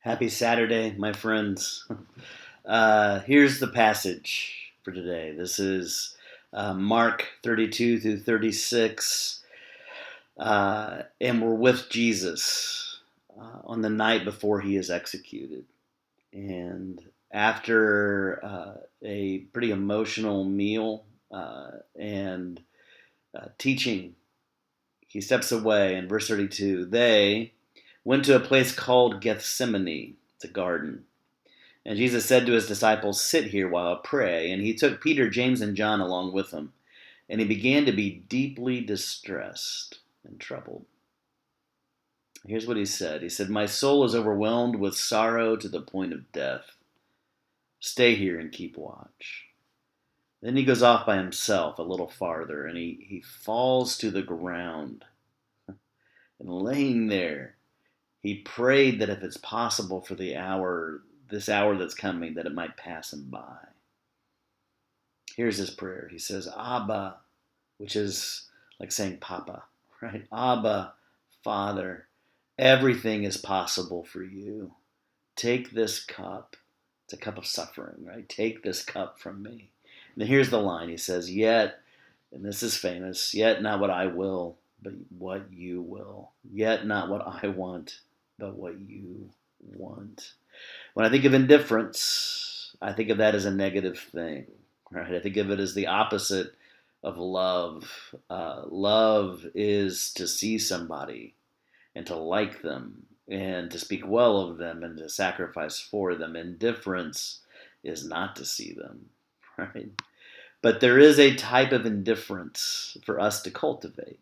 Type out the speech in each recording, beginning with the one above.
Happy Saturday, my friends. Here's the passage for today. This is Mark 32 through 36. And we're with Jesus on the night before he is executed. And after a pretty emotional meal and teaching, he steps away. In verse 32, they went to a place called Gethsemane. It's a garden. And Jesus said to his disciples, "Sit here while I pray." And he took Peter, James, and John along with him. And he began to be deeply distressed and troubled. Here's what he said. He said, "My soul is overwhelmed with sorrow to the point of death. Stay here and keep watch." Then he goes off by himself a little farther, and he falls to the ground. And laying there, he prayed that if it's possible for this hour that's coming, that it might pass him by. Here's his prayer. He says, "Abba," which is like saying Papa, right? "Abba, Father, everything is possible for you. Take this cup." It's a cup of suffering, right? "Take this cup from me." And then here's the line. He says, "Yet," and this is famous, "yet not what I will, but what you will. Yet not what I want, but what you want." When I think of indifference, I think of that as a negative thing, right? I think of it as the opposite of love. Love is to see somebody and to like them and to speak well of them and to sacrifice for them. Indifference is not to see them, right? But there is a type of indifference for us to cultivate.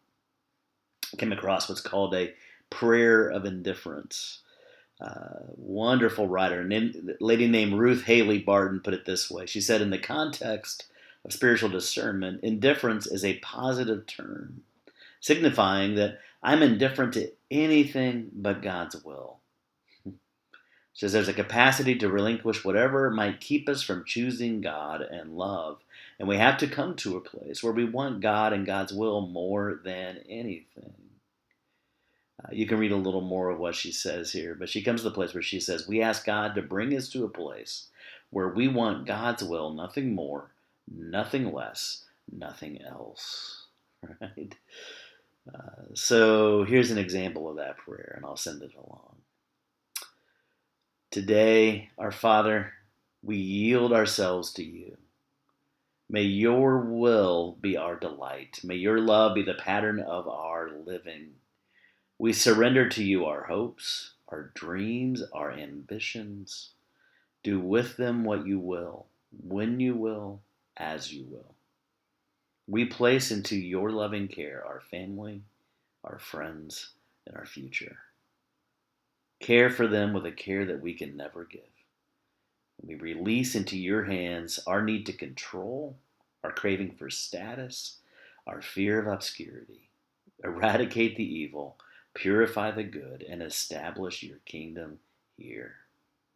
I came across what's called a prayer of indifference. Wonderful writer, a lady named Ruth Haley Barton put it this way. She said, "In the context of spiritual discernment, indifference is a positive term, signifying that I'm indifferent to anything but God's will." She says there's a capacity to relinquish whatever might keep us from choosing God and love. And we have to come to a place where we want God and God's will more than anything. You can read a little more of what she says here, but she comes to the place where she says, we ask God to bring us to a place where we want God's will, nothing more, nothing less, nothing else. Right? So here's an example of that prayer, and I'll send it along. Today, our Father, we yield ourselves to you. May your will be our delight. May your love be the pattern of our living. We surrender to you our hopes, our dreams, our ambitions. Do with them what you will, when you will, as you will. We place into your loving care our family, our friends, and our future. Care for them with a care that we can never give. We release into your hands our need to control, our craving for status, our fear of obscurity. Eradicate the evil, purify the good, and establish your kingdom here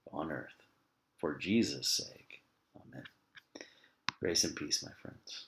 on earth. For Jesus' sake. Amen. Grace and peace, my friends.